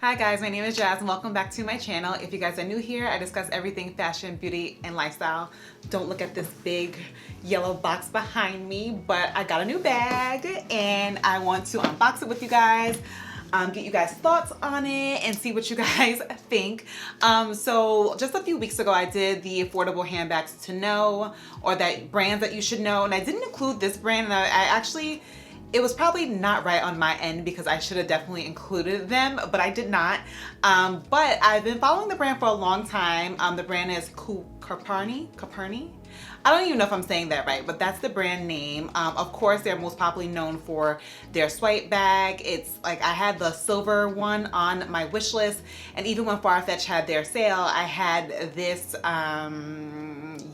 Hi guys, my name is Jazz and welcome back to my channel. If you guys are new here, I discuss everything fashion, beauty, and lifestyle. Don't look at this big yellow box behind me, but I got a new bag and I want to unbox it with you guys, get you guys thoughts on it and see what you guys think. So just a few weeks ago, I did the affordable handbags to know, or that brands that you should know, and I didn't include this brand, and I actually, it was probably not right on my end because I should have definitely included them, but I did not. But I've been following the brand for a long time. The brand is Coperni. I don't even know if I'm saying that right, but that's the brand name. Of course, they're most popularly known for their swipe bag. It's like I had the silver one on my wish list, and even when Farfetch had their sale, I had this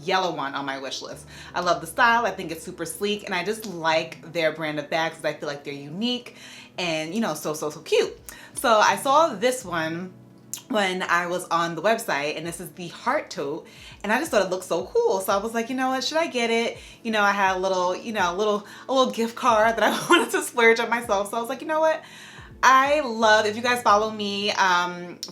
yellow one on my wish list. I love the style. I think it's super sleek, and I just like their brand of bags because I feel like they're unique and, you know, so cute. So I saw this one when I was on the website, and this is the Heart Tote, and I just thought it looked so cool. So I was like, you know what, should I get it? You know, I had a little, you know, a little gift card that I wanted to splurge on myself. So I was like, you know what? I love, if you guys follow me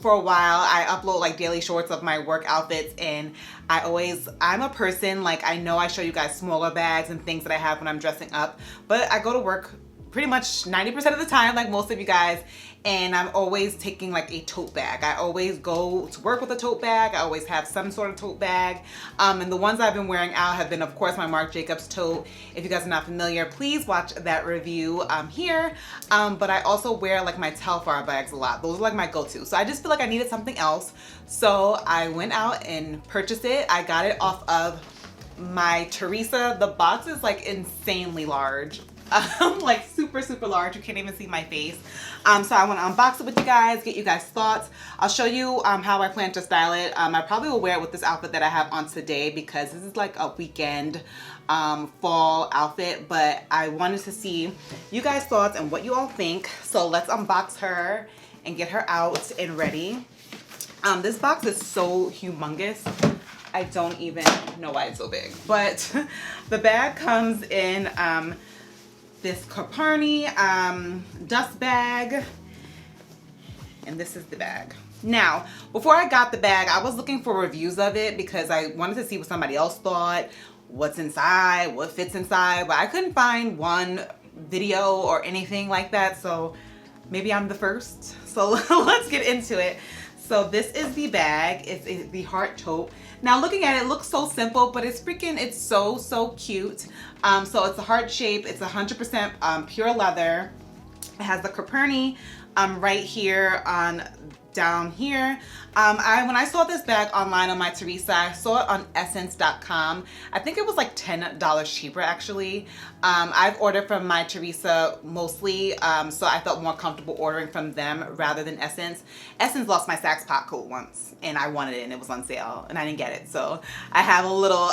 for a while, I upload like daily shorts of my work outfits, and I'm a person, like, I know I show you guys smaller bags and things that I have when I'm dressing up, but I go to work pretty much 90% of the time, like most of you guys, and I'm always taking like a tote bag. I always go to work with a tote bag. I always have some sort of tote bag. And the ones I've been wearing out have been, of course, my Marc Jacobs tote. If you guys are not familiar, please watch that review here. But I also wear like my Telfar bags a lot. Those are like my go-to. So I just feel like I needed something else. So I went out and purchased it. I got it off of my Teresa. The box is like insanely large. Like super large. You can't even see my face. So I want to unbox it with you guys, get you guys thoughts. I'll show you how I plan to style it. I probably will wear it with this outfit that I have on today because this is like a weekend fall outfit, but I wanted to see you guys' thoughts and what you all think. So let's unbox her and get her out and ready. This box is so humongous. I don't even know why it's so big, but the bag comes in this Coperni dust bag, and this is the bag. Now, before I got the bag, I was looking for reviews of it because I wanted to see what somebody else thought, what's inside, what fits inside, but I couldn't find one video or anything like that, so maybe I'm the first. So let's get into it. So this is the bag. It's the Heart Tote. Now looking at it, it looks so simple, but it's so cute. So it's a heart shape. It's 100% pure leather. It has the Coperni right here on down here. When I saw this bag online on my Teresa, I saw it on essence.com. I think it was like $10 cheaper actually. I've ordered from my Teresa mostly, so I felt more comfortable ordering from them rather than Essence. Essence lost my Saks Pot coat once, and I wanted it and it was on sale and I didn't get it. So I have a little,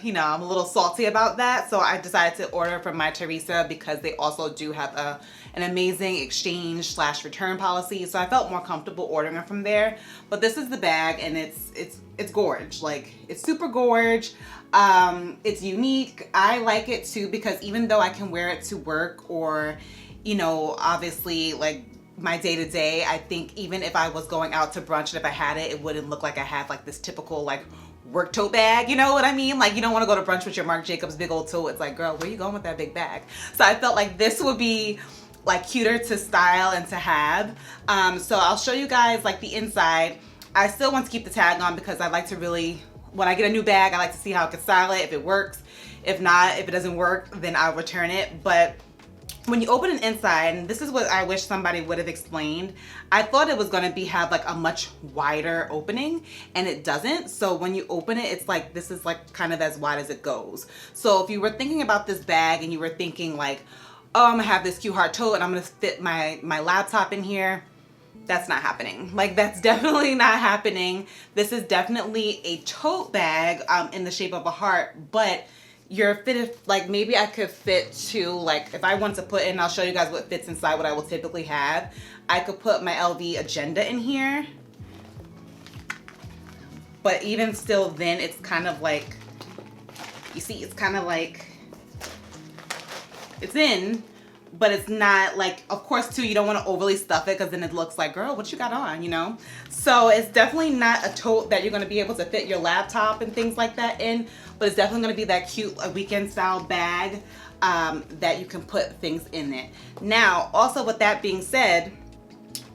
you know, I'm a little salty about that. So I decided to order from my Teresa because they also do have an amazing exchange / return policy. So I felt more comfortable ordering it from there. But this is the bag, and it's gorge. Like, it's super gorge. It's unique. I like it too because even though I can wear it to work or, you know, obviously like my day-to-day, I think even if I was going out to brunch and if I had it, it wouldn't look like I had like this typical like work tote bag, you know what I mean? Like, you don't want to go to brunch with your Marc Jacobs big old tote. It's like, girl, where you going with that big bag? So I felt like this would be like cuter to style and to have. So I'll show you guys like the inside. I still want to keep the tag on because I like to really, when I get a new bag, I like to see how I can style it, if it works. If not, if it doesn't work, then I'll return it. But when you open it inside, and this is what I wish somebody would have explained, I thought it was going to have like a much wider opening, and it doesn't. So when you open it, it's like, this is like kind of as wide as it goes. So if you were thinking about this bag and you were thinking like, oh, I'm gonna have this cute heart tote and I'm gonna fit my laptop in here, that's not happening. Like, that's definitely not happening. This is definitely a tote bag in the shape of a heart, but you're fitted, like maybe I could fit to, like if I want to put in, I'll show you guys what fits inside, what I will typically have. I could put my LV agenda in here, but even still then it's kind of like, you see, it's kind of like, it's in, but it's not like, of course too, you don't want to overly stuff it because then it looks like, girl, what you got on, you know? So it's definitely not a tote that you're going to be able to fit your laptop and things like that in, but it's definitely going to be that cute weekend style bag that you can put things in it. Now, also with that being said,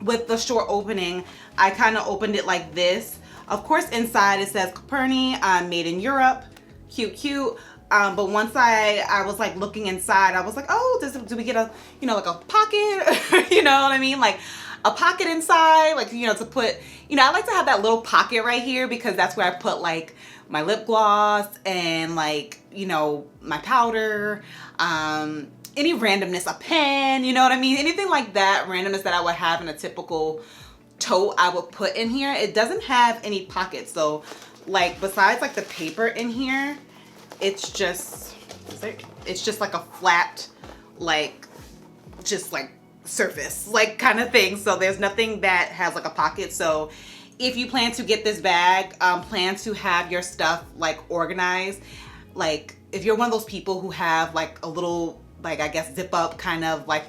with the short opening, I kind of opened it like this. Of course, inside it says Coperni, made in Europe. Cute, cute. But once I was like looking inside, I was like, oh, do we get a, you know, like a pocket? You know what I mean? Like a pocket inside, like, you know, to put, you know, I like to have that little pocket right here because that's where I put like my lip gloss and like, you know, my powder, any randomness, a pen, you know what I mean? Anything like that, randomness that I would have in a typical tote, I would put in here. It doesn't have any pockets, so like besides like the paper in here, it's just like a flat, like just like surface like kind of thing. So there's nothing that has like a pocket. So if you plan to get this bag, plan to have your stuff like organized. Like if you're one of those people who have like a little, like I guess zip up kind of like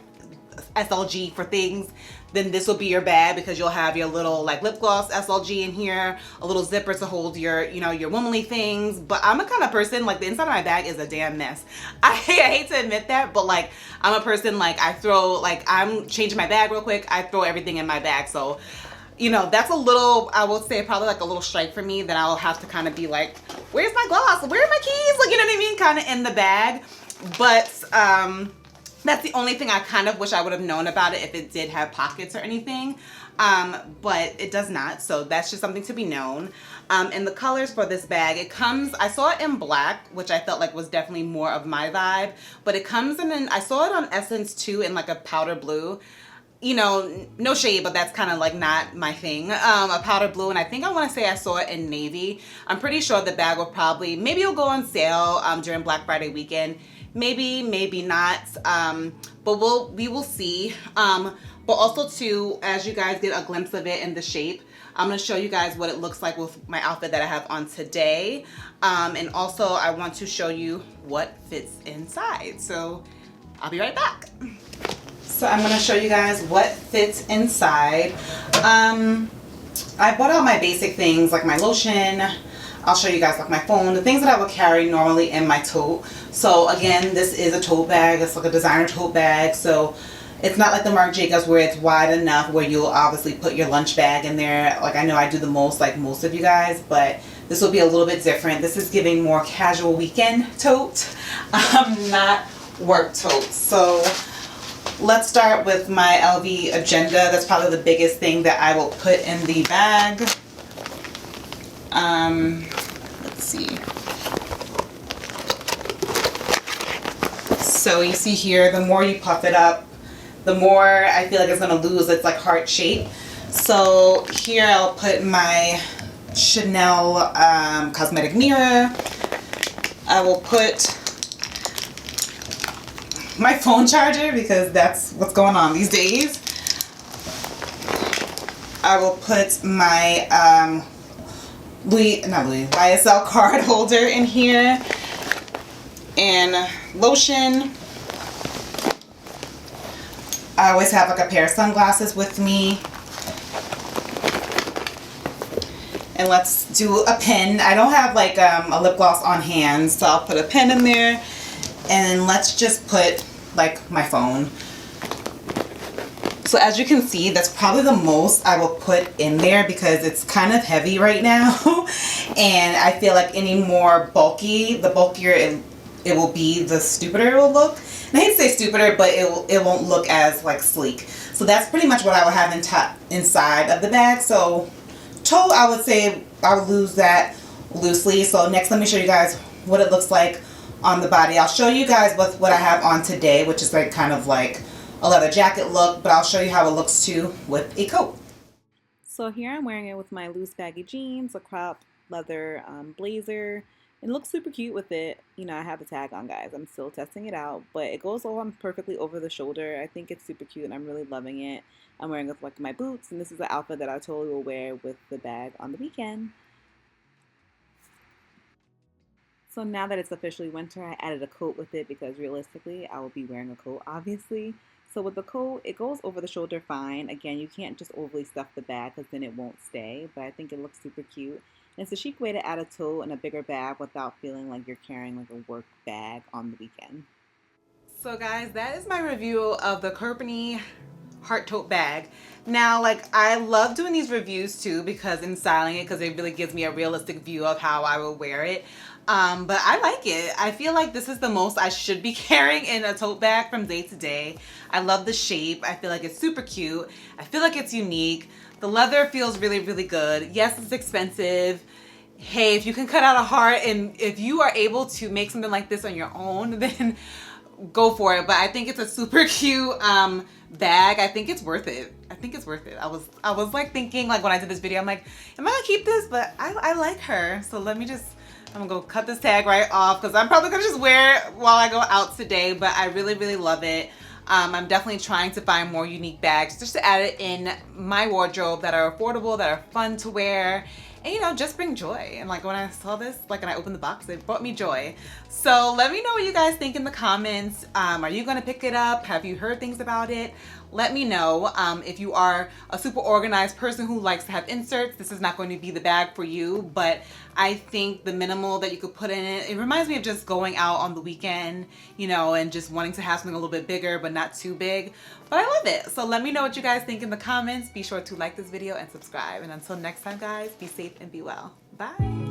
SLG for things, then this will be your bag because you'll have your little like lip gloss SLG in here, a little zipper to hold your, you know, your womanly things. But I'm a kind of person, like the inside of my bag is a damn mess. I hate to admit that, but like I'm a person, like I throw, like I'm changing my bag real quick, I throw everything in my bag. So, you know, that's a little, I will say probably like a little strike for me, that I'll have to kind of be like, where's my gloss? Where are my keys? Like, you know what I mean? Kind of in the bag. But that's the only thing I kind of wish I would have known about it if it did have pockets or anything. But it does not. So that's just something to be known. And the colors for this bag, it comes, I saw it in black, which I felt like was definitely more of my vibe. But it comes in, I saw it on Essence too in like a powder blue. You know, no shade, but that's kind of like not my thing. A powder blue, and I think I want to say I saw it in navy. I'm pretty sure the bag will probably, maybe it'll go on sale during Black Friday weekend. Maybe, maybe not. But we will see. But also too, as you guys get a glimpse of it in the shape, I'm going to show you guys what it looks like with my outfit that I have on today. And also I want to show you what fits inside. So I'll be right back. So I'm going to show you guys what fits inside. I bought out my basic things like my lotion. I'll show you guys like my phone, the things that I would carry normally in my tote. So again, this is a tote bag. It's like a designer tote bag. So it's not like the Marc Jacobs where it's wide enough where you'll obviously put your lunch bag in there. Like I know I do the most, like most of you guys, but this will be a little bit different. This is giving more casual weekend tote, not work tote. So let's start with my LV agenda. That's probably the biggest thing that I will put in the bag. Let's see. So you see here, the more you puff it up, the more I feel like it's going to lose its like heart shape. So here I'll put my Chanel cosmetic mirror. I will put my phone charger because that's what's going on these days. I will put my YSL card holder in here, and lotion. I always have like a pair of sunglasses with me. And let's do a pen. I don't have like a lip gloss on hand, so I'll put a pen in there. And let's just put like my phone. So as you can see, that's probably the most I will put in there because it's kind of heavy right now. And I feel like any more bulky, the bulkier it will be, the stupider it will look. And I hate to say stupider, but it won't look as like sleek. So that's pretty much what I would have inside of the bag. So tote, I would say I would lose that loosely. So next, let me show you guys what it looks like on the body. I'll show you guys what I have on today, which is like kind of like a leather jacket look, but I'll show you how it looks too with a coat. So here I'm wearing it with my loose baggy jeans, a crop leather blazer. It looks super cute with it. You know, I have the tag on, guys. I'm still testing it out, but it goes on perfectly over the shoulder. I think it's super cute and I'm really loving it. I'm wearing it with like my boots, and this is the outfit that I totally will wear with the bag on the weekend. So now that it's officially winter, I added a coat with it because realistically, I will be wearing a coat, obviously. So with the coat, it goes over the shoulder fine. Again, you can't just overly stuff the bag because then it won't stay, but I think it looks super cute. And it's a chic way to add a tote and a bigger bag without feeling like you're carrying like a work bag on the weekend. So guys, that is my review of the Coperni Heart Tote Bag. Now, like, I love doing these reviews too because in styling it, because it really gives me a realistic view of how I will wear it. But I like it. I feel like this is the most I should be carrying in a tote bag from day to day. I love the shape. I feel like it's super cute. I feel like it's unique. The leather feels really, really good. Yes, it's expensive. Hey, if you can cut out a heart and if you are able to make something like this on your own, then go for it. But I think it's a super cute bag. I think it's worth it. I think it's worth it. I was like thinking, like when I did this video, I'm like, am I gonna keep this? But I like her. So let me just, I'm gonna go cut this tag right off because I'm probably gonna just wear it while I go out today. But I really, really love it. I'm definitely trying to find more unique bags just to add it in my wardrobe that are affordable, that are fun to wear, and you know, just bring joy. And like when I saw this, like when I opened the box, it brought me joy. So let me know what you guys think in the comments. Are you gonna pick it up? Have you heard things about it? Let me know. If you are a super organized person who likes to have inserts, this is not going to be the bag for you, but I think the minimal that you could put in it, it reminds me of just going out on the weekend, you know, and just wanting to have something a little bit bigger, but not too big. But I love it. So let me know what you guys think in the comments. Be sure to like this video and subscribe. And until next time, guys, be safe and be well. Bye.